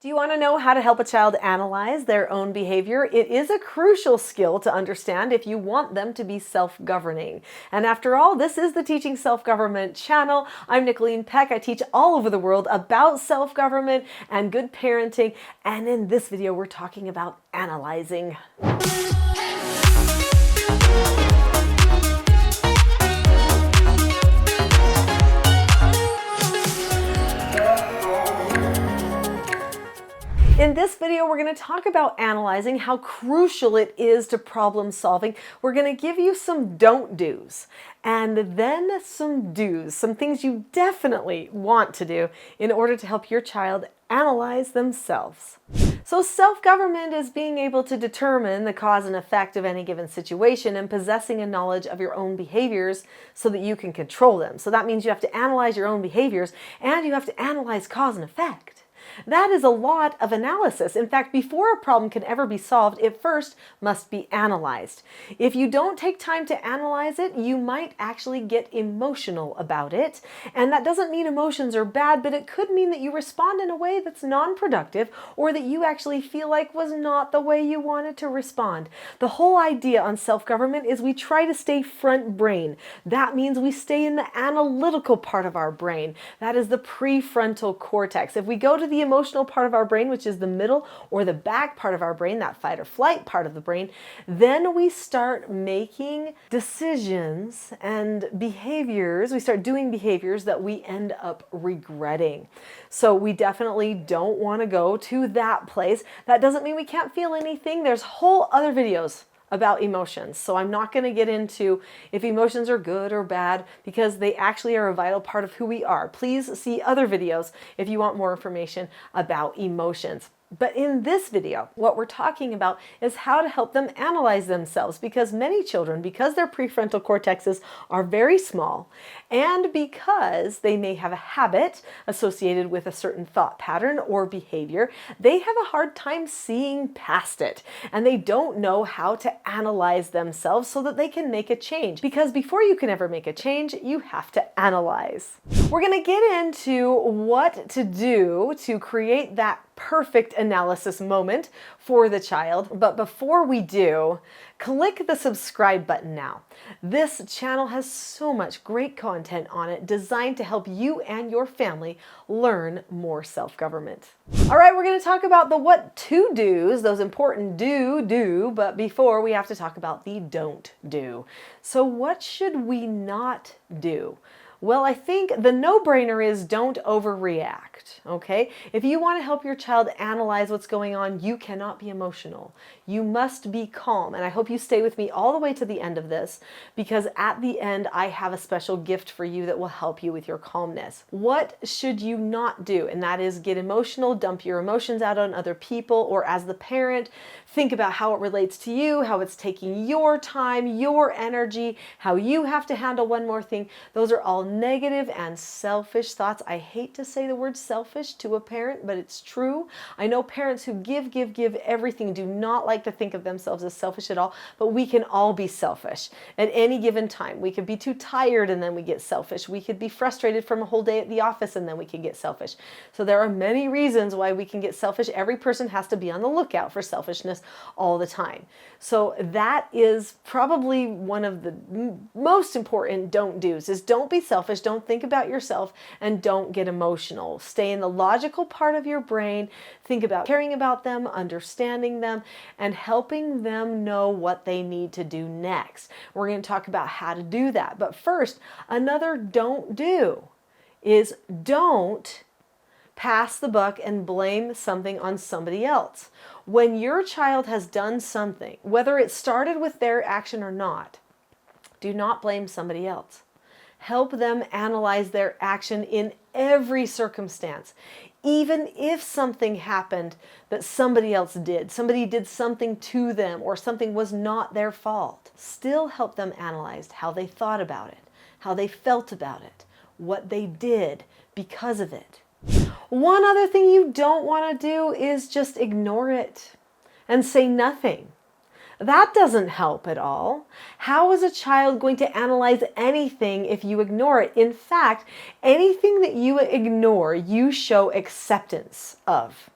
Do you want to know how to help a child analyze their own behavior? It is a crucial skill to understand if you want them to be self-governing. And after all, this is the Teaching Self-Government channel. I'm Nicholeen Peck. I teach all over the world about self-government and good parenting. And in this video, we're talking about analyzing. In this video, we're going to talk about analyzing, how crucial it is to problem solving. We're going to give you some don't do's and then some do's, some things you definitely want to do in order to help your child analyze themselves. So self-government is being able to determine the cause and effect of any given situation and possessing a knowledge of your own behaviors so that you can control them. So that means you have to analyze your own behaviors and you have to analyze cause and effect. That is a lot of analysis. In fact, before a problem can ever be solved, it first must be analyzed. If you don't take time to analyze it, you might actually get emotional about it. And that doesn't mean emotions are bad, but it could mean that you respond in a way that's non-productive or that you actually feel like was not the way you wanted to respond. The whole idea on self-government is we try to stay front brain. That means we stay in the analytical part of our brain. That is the prefrontal cortex. If we go to the emotional part of our brain, which is the middle or the back part of our brain, that fight or flight part of the brain, then we start making decisions and behaviors. We start doing behaviors that we end up regretting. So we definitely don't want to go to that place. That doesn't mean we can't feel anything. There's whole other videos about emotions. So I'm not going to get into if emotions are good or bad because they actually are a vital part of who we are. Please see other videos if you want more information about emotions. But in this video, what we're talking about is how to help them analyze themselves, because many children, because their prefrontal cortexes are very small and because they may have a habit associated with a certain thought pattern or behavior, they have a hard time seeing past it and they don't know how to analyze themselves so that they can make a change. Because before you can ever make a change, you have to analyze. We're going to get into what to do to create that perfect analysis moment for the child. But before we do, click the subscribe button now. This channel has so much great content on it designed to help you and your family learn more self-government. All right, we're going to talk about the what to do's, those important do, but before we have to talk about the don't do. So what should we not do? Well, I think the no-brainer is don't overreact, okay? If you want to help your child analyze what's going on, you cannot be emotional. You must be calm. And I hope you stay with me all the way to the end of this, because at the end, I have a special gift for you that will help you with your calmness. What should you not do? And that is get emotional, dump your emotions out on other people, or as the parent, think about how it relates to you, how it's taking your time, your energy, how you have to handle one more thing. Those are all negative and selfish thoughts. I hate to say the word selfish to a parent, but it's true. I know parents who give everything do not like to think of themselves as selfish at all, but we can all be selfish at any given time. We could be too tired and then we get selfish. We could be frustrated from a whole day at the office and then we can get selfish. So there are many reasons why we can get selfish. Every person has to be on the lookout for selfishness all the time. So that is probably one of the most important don't do's, is don't be selfish, don't think about yourself, and don't get emotional. Stay in the logical part of your brain. Think about caring about them, understanding them, and helping them know what they need to do next. We're going to talk about how to do that. But first, another don't do is don't pass the buck and blame something on somebody else. When your child has done something, whether it started with their action or not, do not blame somebody else. Help them analyze their action in every circumstance. Even if something happened that somebody else did, somebody did something to them, or something was not their fault, still help them analyze how they thought about it, how they felt about it, what they did because of it. One other thing you don't want to do is just ignore it and say nothing. That doesn't help at all. How is a child going to analyze anything if you ignore it? In fact, anything that you ignore, you show acceptance of.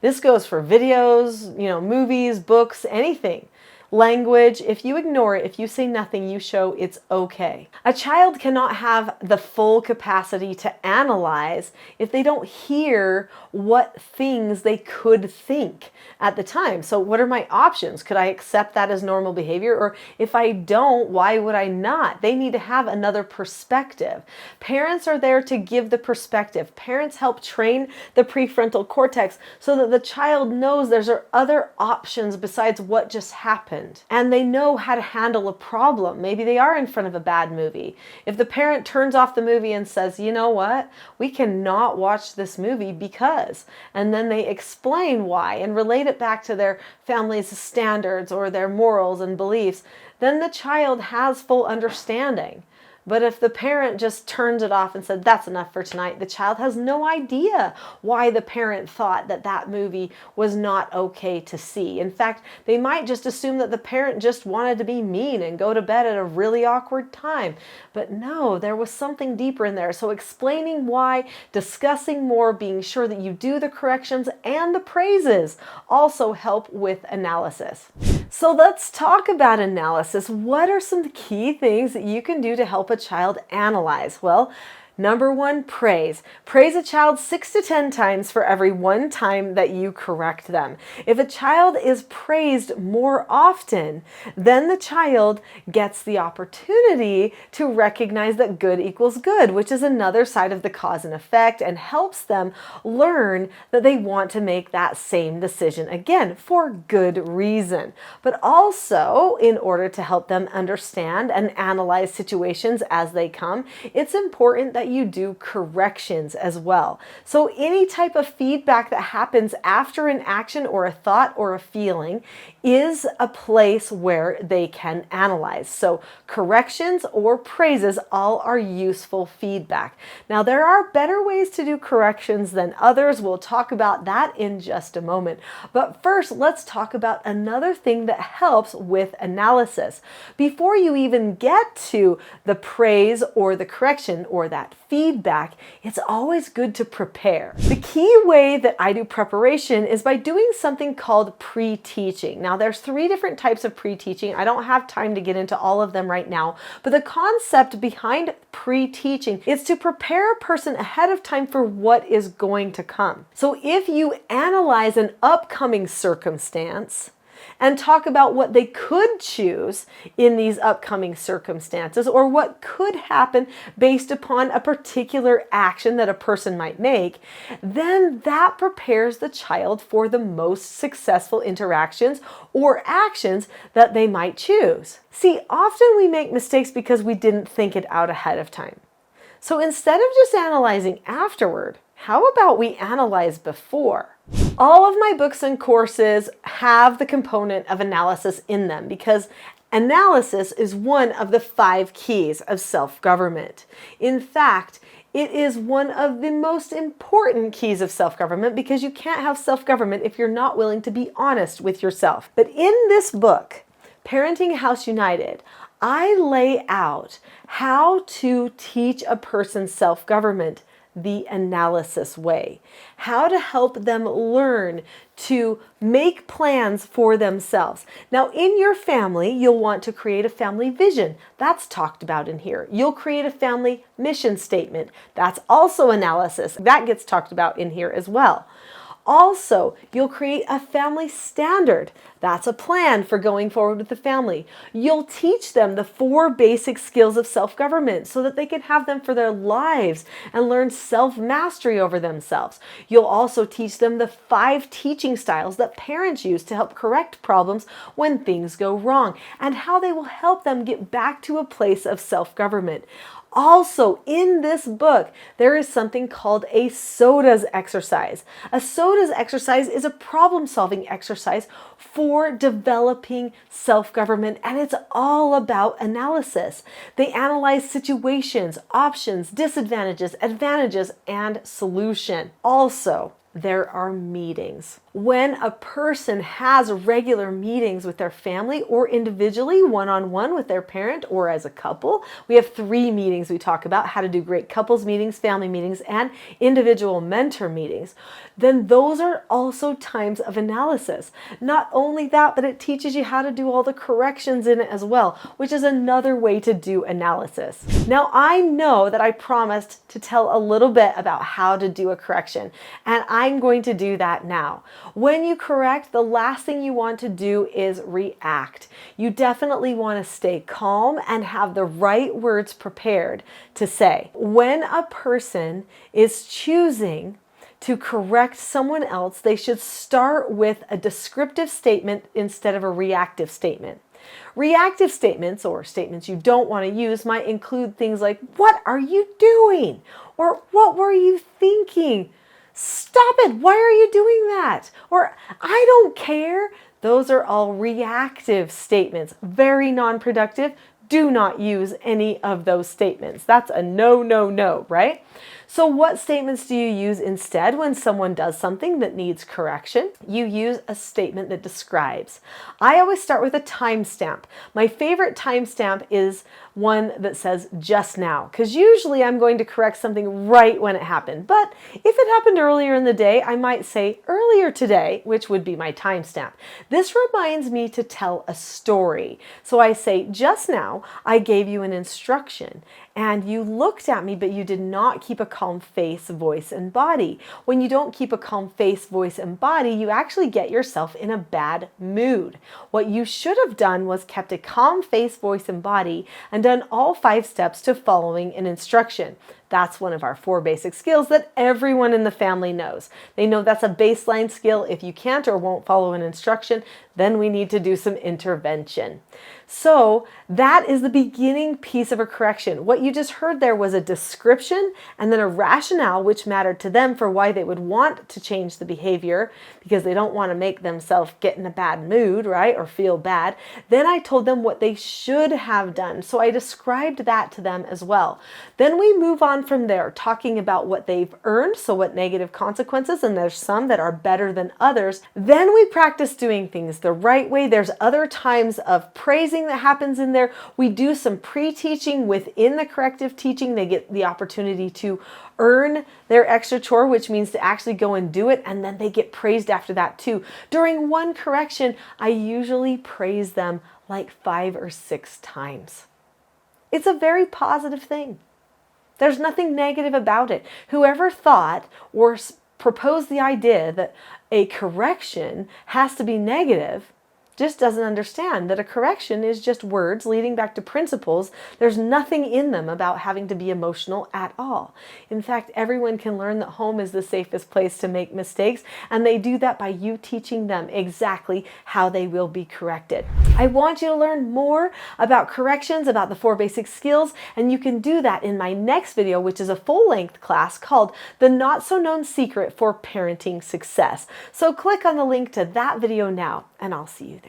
This goes for videos, movies, books, anything. Language, if you ignore it, if you say nothing, you show it's okay. A child cannot have the full capacity to analyze if they don't hear what things they could think at the time. So what are my options? Could I accept that as normal behavior? Or if I don't, why would I not? They need to have another perspective. Parents are there to give the perspective. Parents help train the prefrontal cortex so that the child knows there's other options besides what just happened. And they know how to handle a problem. Maybe they are in front of a bad movie. If the parent turns off the movie and says, you know what, we cannot watch this movie because, and then they explain why and relate it back to their family's standards or their morals and beliefs, then the child has full understanding. But if the parent just turns it off and said, that's enough for tonight, the child has no idea why the parent thought that that movie was not okay to see. In fact, they might just assume that the parent just wanted to be mean and go to bed at a really awkward time. But no, there was something deeper in there. So explaining why, discussing more, being sure that you do the corrections and the praises also help with analysis. So let's talk about analysis. What are some key things that you can do to help a child analyze? Well, number one, praise. Praise a child 6 to 10 times for every one time that you correct them. If a child is praised more often, then the child gets the opportunity to recognize that good equals good, which is another side of the cause and effect, and helps them learn that they want to make that same decision again for good reason. But also, in order to help them understand and analyze situations as they come, it's important that you do corrections as well. So any type of feedback that happens after an action or a thought or a feeling is a place where they can analyze. So corrections or praises all are useful feedback. Now there are better ways to do corrections than others. We'll talk about that in just a moment. But first, let's talk about another thing that helps with analysis. Before you even get to the praise or the correction or that feedback, it's always good to prepare. The key way that I do preparation is by doing something called pre-teaching. Now there's 3 different types of pre-teaching. I don't have time to get into all of them right now, but the concept behind pre-teaching is to prepare a person ahead of time for what is going to come. So if you analyze an upcoming circumstance and talk about what they could choose in these upcoming circumstances or what could happen based upon a particular action that a person might make, then that prepares the child for the most successful interactions or actions that they might choose. See, often we make mistakes because we didn't think it out ahead of time. So instead of just analyzing afterward, how about we analyze before? All of my books and courses have the component of analysis in them because analysis is one of the 5 keys of self-government. In fact, it is one of the most important keys of self-government because you can't have self-government if you're not willing to be honest with yourself. But in this book, Parenting House United, I lay out how to teach a person self-government the analysis way, how to help them learn to make plans for themselves. Now, in your family, you'll want to create a family vision. That's talked about in here. You'll create a family mission statement. That's also analysis. That gets talked about in here as well. Also, you'll create a family standard. That's a plan for going forward with the family. You'll teach them the 4 basic skills of self-government so that they can have them for their lives and learn self-mastery over themselves. You'll also teach them the 5 teaching styles that parents use to help correct problems when things go wrong and how they will help them get back to a place of self-government. Also, in this book, there is something called a SOTAS exercise. A SOTAS exercise is a problem-solving exercise for developing self-government, and it's all about analysis. They analyze situations, options, disadvantages, advantages, and solution. Also, There are meetings. When a person has regular meetings with their family or individually, one-on-one with their parent or as a couple, we have 3 meetings we talk about: how to do great couples meetings, family meetings, and individual mentor meetings. Then those are also times of analysis. Not only that, but it teaches you how to do all the corrections in it as well, which is another way to do analysis. Now, I know that I promised to tell a little bit about how to do a correction, and I'm going to do that now. When you correct, the last thing you want to do is react. You definitely want to stay calm and have the right words prepared to say. When a person is choosing to correct someone else, they should start with a descriptive statement instead of a reactive statement. Reactive statements, or statements you don't want to use, might include things like, "What are you doing?" Or "What were you thinking?" "Stop it, why are you doing that?" Or "I don't care." Those are all reactive statements, very non-productive. Do not use any of those statements. That's a no, no, no, right? So what statements do you use instead when someone does something that needs correction? You use a statement that describes. I always start with a timestamp. My favorite timestamp is one that says "just now," because usually I'm going to correct something right when it happened. But if it happened earlier in the day, I might say "earlier today," which would be my timestamp. This reminds me to tell a story. So I say, "Just now, I gave you an instruction, and you looked at me, but you did not keep a calm face, voice, and body." When you don't keep a calm face, voice, and body, you actually get yourself in a bad mood. What you should have done was kept a calm face, voice, and body and done all 5 steps to following an instruction. That's one of our 4 basic skills that everyone in the family knows. They know that's a baseline skill. If you can't or won't follow an instruction, then we need to do some intervention. So that is the beginning piece of a correction. What you just heard there was a description and then a rationale which mattered to them for why they would want to change the behavior, because they don't want to make themselves get in a bad mood, right? Or feel bad. Then I told them what they should have done. So I described that to them as well. Then we move on from there, talking about what they've earned, so what negative consequences, and there's some that are better than others. Then we practice doing things the right way. There's other times of praising that happens in there. We do some pre-teaching within the corrective teaching. They get the opportunity to earn their extra chore, which means to actually go and do it, and then they get praised after that too. During one correction, I usually praise them like 5 or 6 times. It's a very positive thing. There's nothing negative about it. Whoever thought or proposed the idea that a correction has to be negative just doesn't understand that a correction is just words leading back to principles. There's nothing in them about having to be emotional at all. In fact, everyone can learn that home is the safest place to make mistakes, and they do that by you teaching them exactly how they will be corrected. I want you to learn more about corrections, about the 4 basic skills, and you can do that in my next video, which is a full-length class called The Not So Known Secret for Parenting Success. So click on the link to that video now, and I'll see you there.